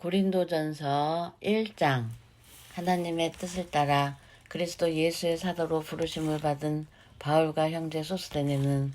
고린도전서 1장. 하나님의 뜻을 따라 그리스도 예수의 사도로 부르심을 받은 바울과 형제 소스데네는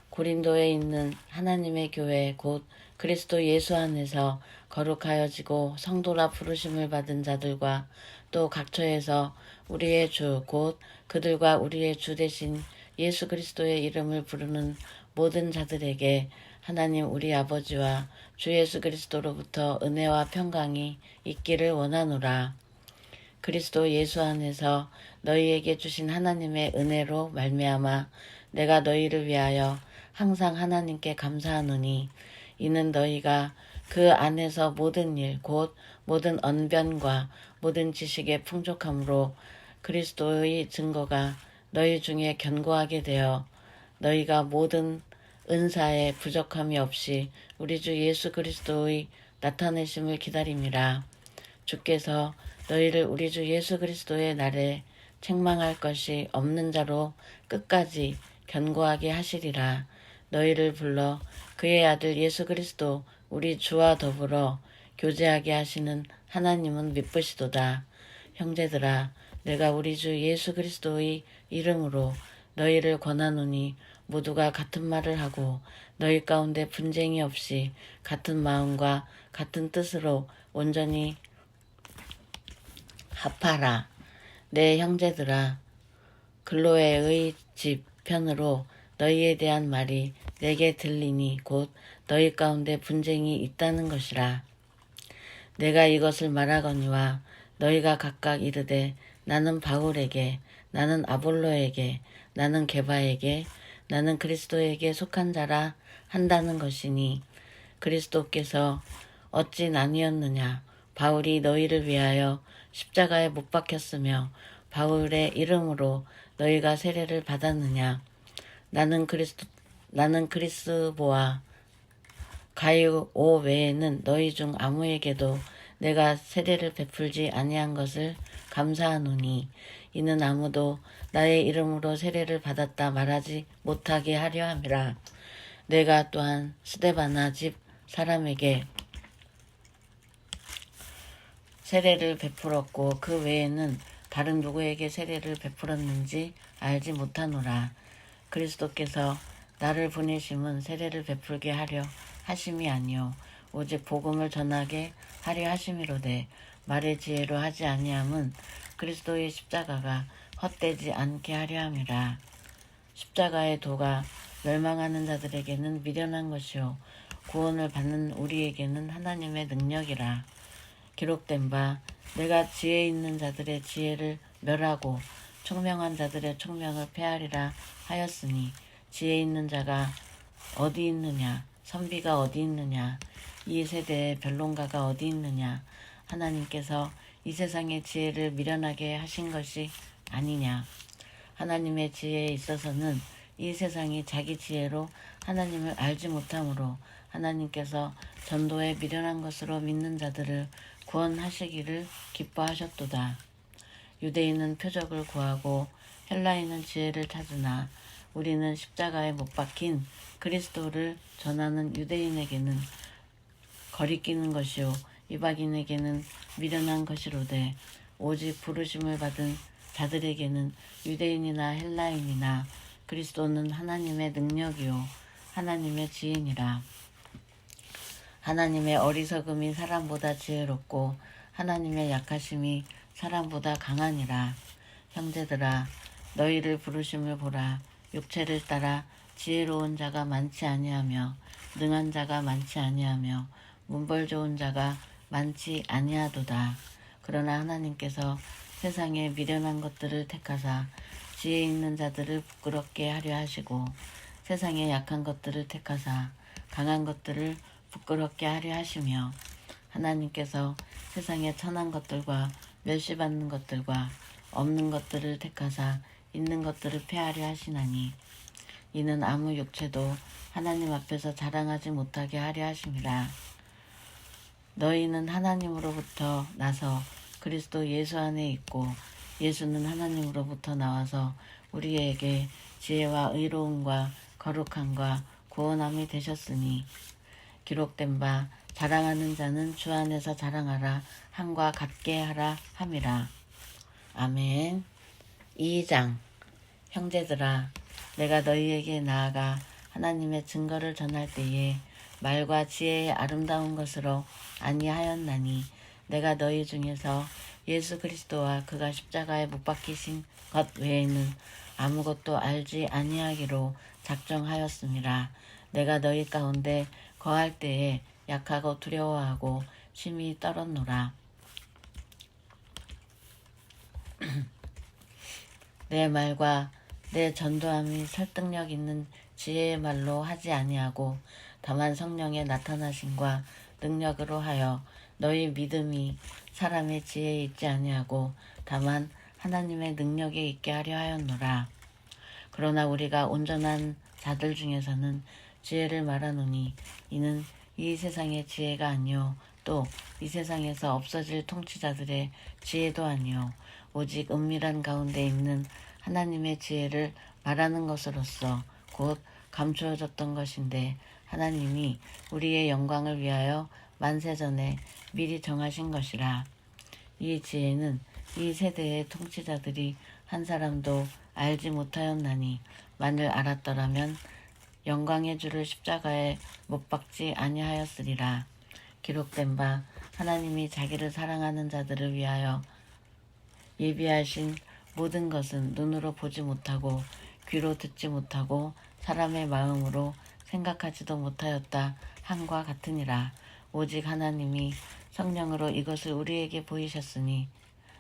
고린도에 있는 하나님의 교회 곧 그리스도 예수 안에서 거룩하여지고 성도라 부르심을 받은 자들과 또 각처에서 우리의 주 곧 그들과 우리의 주 되신 예수 그리스도의 이름을 부르는 모든 자들에게 하나님 우리 아버지와 주 예수 그리스도로부터 은혜와 평강이 있기를 원하노라. 그리스도 예수 안에서 너희에게 주신 하나님의 은혜로 말미암아 내가 너희를 위하여 항상 하나님께 감사하노니 이는 너희가 그 안에서 모든 일 곧 모든 언변과 모든 지식의 풍족함으로 그리스도의 증거가 너희 중에 견고하게 되어 너희가 모든 은사에 부족함이 없이 우리 주 예수 그리스도의 나타내심을 기다림이라. 주께서 너희를 우리 주 예수 그리스도의 날에 책망할 것이 없는 자로 끝까지 견고하게 하시리라. 너희를 불러 그의 아들 예수 그리스도 우리 주와 더불어 교제하게 하시는 하나님은 미쁘시도다. 형제들아, 내가 우리 주 예수 그리스도의 이름으로 너희를 권하노니 모두가 같은 말을 하고 너희 가운데 분쟁이 없이 같은 마음과 같은 뜻으로 온전히 합하라. 내 형제들아, 글로에의 집 편으로 너희에 대한 말이 내게 들리니 곧 너희 가운데 분쟁이 있다는 것이라. 내가 이것을 말하거니와 너희가 각각 이르되 나는 바울에게, 나는 아볼로에게, 나는 게바에게, 나는 그리스도에게 속한 자라 한다는 것이니 그리스도께서 어찌 나뉘었느냐. 바울이 너희를 위하여 십자가에 못 박혔으며 바울의 이름으로 너희가 세례를 받았느냐. 나는 그리스보와 가이오 외에는 너희 중 아무에게도 내가 세례를 베풀지 아니한 것을 감사하노니 이는 아무도 나의 이름으로 세례를 받았다 말하지 못하게 하려 함이라. 내가 또한 스데바나 집 사람에게 세례를 베풀었고 그 외에는 다른 누구에게 세례를 베풀었는지 알지 못하노라. 그리스도께서 나를 보내심은 세례를 베풀게 하려 하심이 아니요 오직 복음을 전하게 하려 하심이로되 말의 지혜로 하지 아니함은 그리스도의 십자가가 헛되지 않게 하려 함이라. 십자가의 도가 멸망하는 자들에게는 미련한 것이요 구원을 받는 우리에게는 하나님의 능력이라. 기록된 바 내가 지혜 있는 자들의 지혜를 멸하고 총명한 자들의 총명을 폐하리라 하였으니 지혜 있는 자가 어디 있느냐, 선비가 어디 있느냐, 이 세대의 변론가가 어디 있느냐. 하나님께서 이 세상의 지혜를 미련하게 하신 것이 아니냐. 하나님의 지혜에 있어서는 이 세상이 자기 지혜로 하나님을 알지 못하므로 하나님께서 전도에 미련한 것으로 믿는 자들을 구원하시기를 기뻐하셨도다. 유대인은 표적을 구하고 헬라인은 지혜를 찾으나 우리는 십자가에 못 박힌 그리스도를 전하는 유대인에게는 거리끼는 것이요 이방인에게는 미련한 것이로되 오직 부르심을 받은 자들에게는 유대인이나 헬라인이나 그리스도는 하나님의 능력이요 하나님의 지혜니라. 하나님의 어리석음이 사람보다 지혜롭고 하나님의 약하심이 사람보다 강하니라. 형제들아, 너희를 부르심을 보라. 육체를 따라 지혜로운 자가 많지 아니하며 능한 자가 많지 아니하며 문벌 좋은 자가 많지 아니하도다. 그러나 하나님께서 세상에 미련한 것들을 택하사 지혜 있는 자들을 부끄럽게 하려 하시고 세상에 약한 것들을 택하사 강한 것들을 부끄럽게 하려 하시며 하나님께서 세상에 천한 것들과 멸시받는 것들과 없는 것들을 택하사 있는 것들을 폐하려 하시나니 이는 아무 육체도 하나님 앞에서 자랑하지 못하게 하려 하심이라. 너희는 하나님으로부터 나서 그리스도 예수 안에 있고 예수는 하나님으로부터 나와서 우리에게 지혜와 의로움과 거룩함과 구원함이 되셨으니 기록된 바 자랑하는 자는 주 안에서 자랑하라 함과 같게 하라 함이라. 아멘. 2장. 형제들아, 내가 너희에게 나아가 하나님의 증거를 전할 때에 말과 지혜의 아름다운 것으로 아니하였나니 내가 너희 중에서 예수 그리스도와 그가 십자가에 못 박히신 것 외에는 아무것도 알지 아니하기로 작정하였음이라. 내가 너희 가운데 거할 때에 약하고 두려워하고 심히 떨었노라. 내 말과 내 전도함이 설득력 있는 지혜의 말로 하지 아니하고 다만 성령의 나타나심과 능력으로 하여 너희 믿음이 사람의 지혜에 있지 아니하고 다만 하나님의 능력에 있게 하려 하였노라. 그러나 우리가 온전한 자들 중에서는 지혜를 말하노니 이는 이 세상의 지혜가 아니요 또 이 세상에서 없어질 통치자들의 지혜도 아니요 오직 은밀한 가운데 있는 하나님의 지혜를 말하는 것으로서 곧 감추어졌던 것인데 하나님이 우리의 영광을 위하여 만세전에 미리 정하신 것이라. 이 지혜는 이 세대의 통치자들이 한 사람도 알지 못하였나니 만일 알았더라면 영광의 주를 십자가에 못 박지 아니하였으리라. 기록된 바 하나님이 자기를 사랑하는 자들을 위하여 예비하신 모든 것은 눈으로 보지 못하고 귀로 듣지 못하고 사람의 마음으로 생각하지도 못하였다 함과 같으니라. 오직 하나님이 성령으로 이것을 우리에게 보이셨으니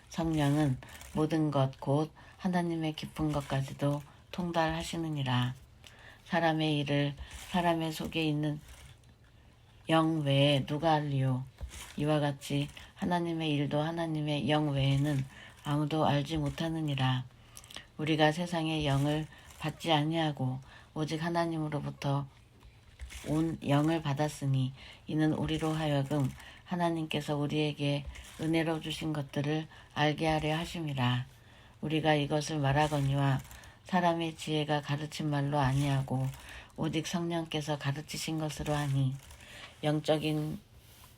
성령은 모든 것 곧 하나님의 깊은 것까지도 통달하시느니라. 사람의 일을 사람의 속에 있는 영 외에 누가 알리요? 이와 같이 하나님의 일도 하나님의 영 외에는 아무도 알지 못하느니라. 우리가 세상의 영을 받지 아니하고 오직 하나님으로부터 온 영을 받았으니 이는 우리로 하여금 하나님께서 우리에게 은혜로 주신 것들을 알게 하려 하심이라. 우리가 이것을 말하거니와 사람의 지혜가 가르친 말로 아니하고 오직 성령께서 가르치신 것으로 하니 영적인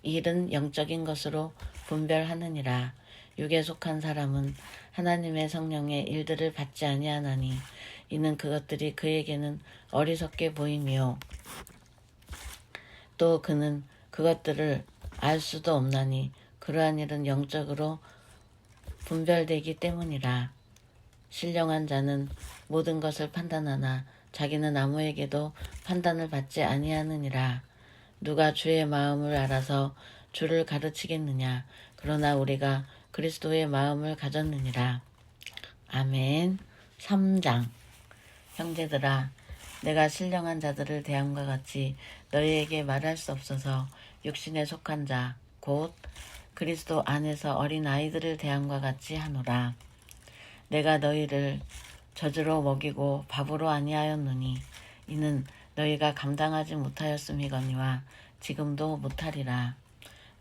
일은 영적인 것으로 분별하느니라. 육에 속한 사람은 하나님의 성령의 일들을 받지 아니하나니 이는 그것들이 그에게는 어리석게 보이며 또 그는 그것들을 알 수도 없나니 그러한 일은 영적으로 분별되기 때문이라. 신령한 자는 모든 것을 판단하나 자기는 아무에게도 판단을 받지 아니하느니라. 누가 주의 마음을 알아서 주를 가르치겠느냐. 그러나 우리가 그리스도의 마음을 가졌느니라. 아멘. 3장. 형제들아, 내가 신령한 자들을 대함과 같이 너희에게 말할 수 없어서 육신에 속한 자, 곧 그리스도 안에서 어린 아이들을 대함과 같이 하노라. 내가 너희를 젖으로 먹이고 밥으로 아니하였노니 이는 너희가 감당하지 못하였음이거니와 지금도 못하리라.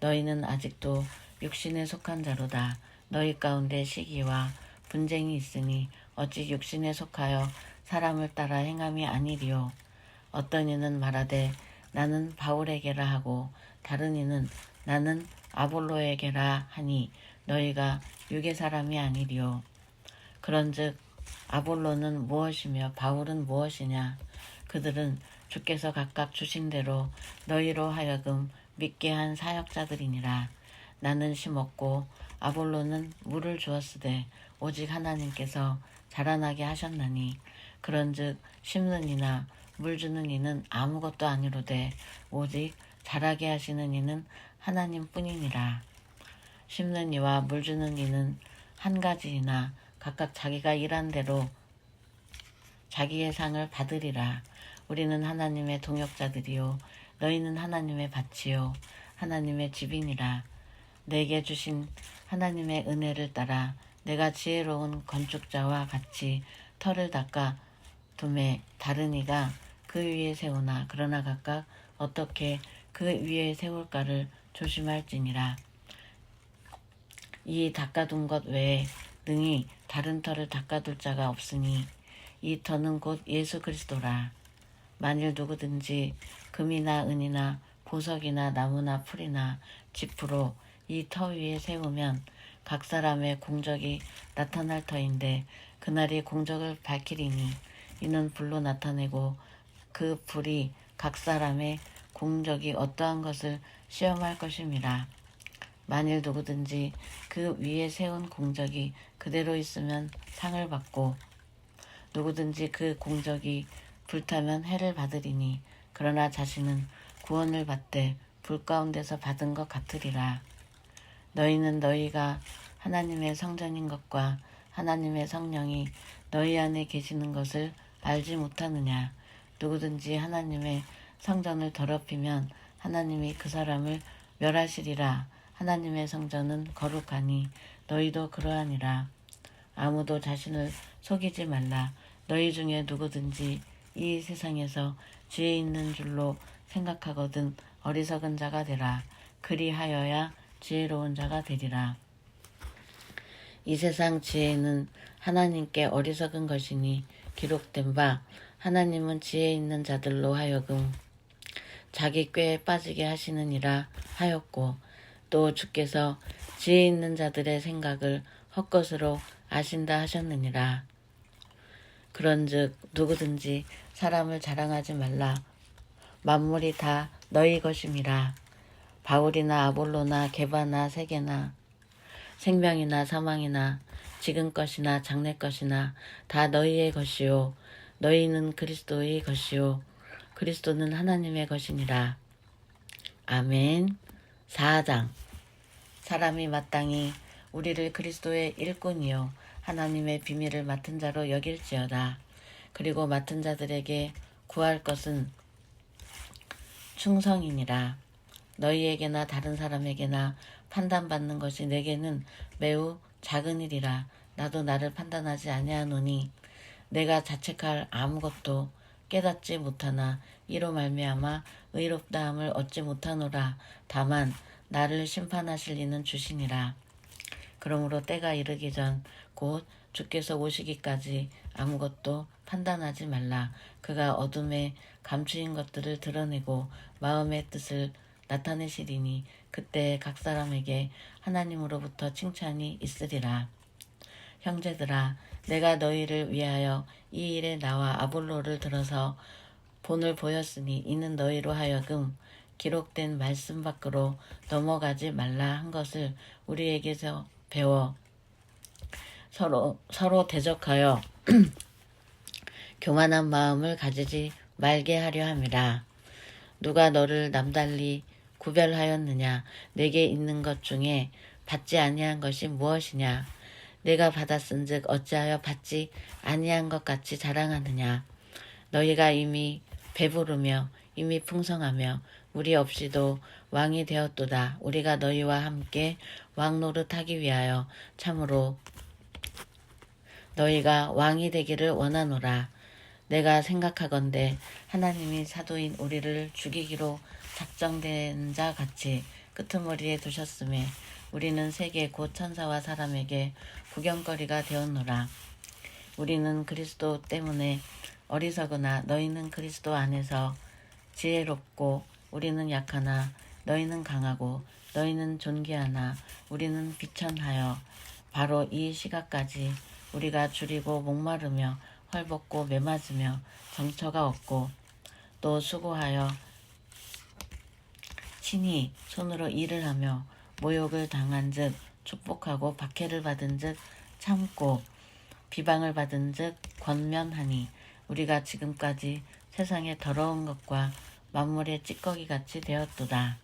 너희는 아직도 육신에 속한 자로다. 너희 가운데 시기와 분쟁이 있으니 어찌 육신에 속하여 사람을 따라 행함이 아니리요. 어떤 이는 말하되 나는 바울에게라 하고 다른 이는 나는 아볼로에게라 하니 너희가 육의 사람이 아니리요. 그런즉 아볼로는 무엇이며 바울은 무엇이냐? 그들은 주께서 각각 주신 대로 너희로 하여금 믿게 한 사역자들이니라. 나는 심었고 아볼로는 물을 주었으되 오직 하나님께서 자라나게 하셨나니 그런즉 심는 이나 물 주는 이는 아무것도 아니로되 오직 자라게 하시는 이는 하나님뿐이니라. 심는 이와 물 주는 이는 한 가지이나 각각 자기가 일한 대로 자기의 상을 받으리라. 우리는 하나님의 동역자들이요 너희는 하나님의 밭이요 하나님의 집이니라. 내게 주신 하나님의 은혜를 따라 내가 지혜로운 건축자와 같이 터를 닦아 두매 다른 이가 그 위에 세우나 그러나 각각 어떻게 그 위에 세울까를 조심할지니라. 이 닦아둔 것 외에 능히 다른 터를 닦아둘 자가 없으니 이 터는 곧 예수 그리스도라. 만일 누구든지 금이나 은이나 보석이나 나무나 풀이나 지푸로 이 터 위에 세우면 각 사람의 공적이 나타날 터인데 그날이 공적을 밝히리니 이는 불로 나타내고 그 불이 각 사람의 공적이 어떠한 것을 시험할 것임이라. 만일 누구든지 그 위에 세운 공적이 그대로 있으면 상을 받고 누구든지 그 공적이 불타면 해를 받으리니 그러나 자신은 구원을 받되 불 가운데서 받은 것 같으리라. 너희는 너희가 하나님의 성전인 것과 하나님의 성령이 너희 안에 계시는 것을 알지 못하느냐. 누구든지 하나님의 성전을 더럽히면 하나님이 그 사람을 멸하시리라. 하나님의 성전은 거룩하니 너희도 그러하니라. 아무도 자신을 속이지 말라. 너희 중에 누구든지 이 세상에서 지혜 있는 줄로 생각하거든 어리석은 자가 되라. 그리하여야 지혜로운 자가 되리라. 이 세상 지혜는 하나님께 어리석은 것이니 기록된 바 하나님은 지혜 있는 자들로 하여금 자기 꾀에 빠지게 하시느니라 하였고 또 주께서 지혜 있는 자들의 생각을 헛것으로 아신다 하셨느니라. 그런즉 누구든지 사람을 자랑하지 말라. 만물이 다 너희 것임이라. 바울이나 아볼로나 게바나 세게나 생명이나 사망이나 지금 것이나 장래 것이나 다 너희의 것이요 너희는 그리스도의 것이요 그리스도는 하나님의 것이니라. 아멘. 4장. 사람이 마땅히 우리를 그리스도의 일꾼이요 하나님의 비밀을 맡은 자로 여길지어다. 그리고 맡은 자들에게 구할 것은 충성이니라. 너희에게나 다른 사람에게나 판단받는 것이 내게는 매우 작은 일이라. 나도 나를 판단하지 아니하노니 내가 자책할 아무것도 깨닫지 못하나 이로 말미암아 의롭다함을 얻지 못하노라. 다만 나를 심판하실 이는 주시니라. 그러므로 때가 이르기 전 곧 주께서 오시기까지 아무것도 판단하지 말라. 그가 어둠에 감추인 것들을 드러내고 마음의 뜻을 나타내시리니 그때 각 사람에게 하나님으로부터 칭찬이 있으리라. 형제들아, 내가 너희를 위하여 이 일에 나와 아볼로를 들어서 본을 보였으니 이는 너희로 하여금 기록된 말씀 밖으로 넘어가지 말라 한 것을 우리에게서 배워 서로 대적하여 교만한 마음을 가지지 말게 하려 함이라. 누가 너를 남달리 구별하였느냐? 내게 있는 것 중에 받지 아니한 것이 무엇이냐? 내가 받았은즉 어찌하여 받지 아니한 것 같이 자랑하느냐? 너희가 이미 배부르며 이미 풍성하며 우리 없이도 왕이 되었도다. 우리가 너희와 함께 왕 노릇하기 위하여 참으로 너희가 왕이 되기를 원하노라. 내가 생각하건대 하나님이 사도인 우리를 죽이기로 작정된 자 같이 끄트머리에 두셨음에 우리는 세계 곧 천사와 사람에게 구경거리가 되었노라. 우리는 그리스도 때문에 어리석으나 너희는 그리스도 안에서 지혜롭고 우리는 약하나 너희는 강하고 너희는 존귀하나 우리는 비천하여 바로 이 시각까지 우리가 줄이고 목마르며 헐벗고 매맞으며 정처가 없고 또 수고하여 친히 손으로 일을 하며 모욕을 당한 즉 축복하고 박해를 받은 즉 참고 비방을 받은 즉 권면하니 우리가 지금까지 세상의 더러운 것과 만물의 찌꺼기같이 되었도다.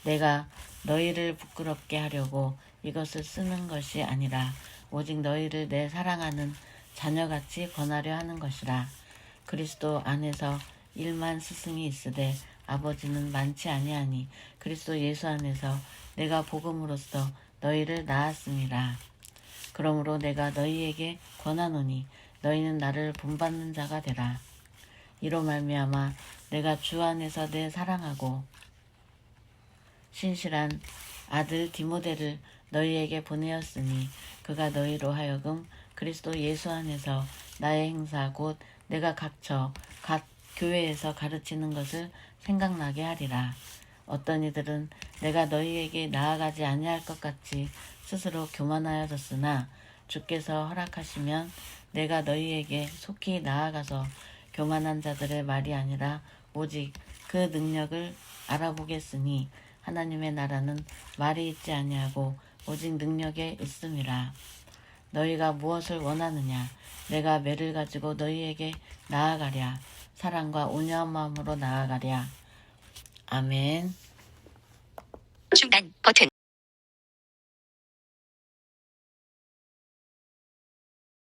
내가 너희를 부끄럽게 하려고 이것을 쓰는 것이 아니라 오직 너희를 내 사랑하는 자녀같이 권하려 하는 것이라. 그리스도 안에서 일만 스승이 있으되 아버지는 많지 아니하니 그리스도 예수 안에서 내가 복음으로써 너희를 낳았음이라. 그러므로 내가 너희에게 권하노니 너희는 나를 본받는 자가 되라. 이로 말미암아 내가 주 안에서 내 사랑하고 신실한 아들 디모데를 너희에게 보내었으니 그가 너희로 하여금 그리스도 예수 안에서 나의 행사 곧 내가 각처 각 교회에서 가르치는 것을 생각나게 하리라. 어떤 이들은 내가 너희에게 나아가지 아니할 것 같이 스스로 교만하여졌으나 주께서 허락하시면 내가 너희에게 속히 나아가서 교만한 자들의 말이 아니라 오직 그 능력을 알아보겠으니 하나님의 나라는 말이 있지 아니하고 오직 능력에 있음이라. 너희가 무엇을 원하느냐? 내가 매를 가지고 너희에게 나아가랴. 사랑과 온유한 마음으로 나아가랴. 아멘. 중단 버튼.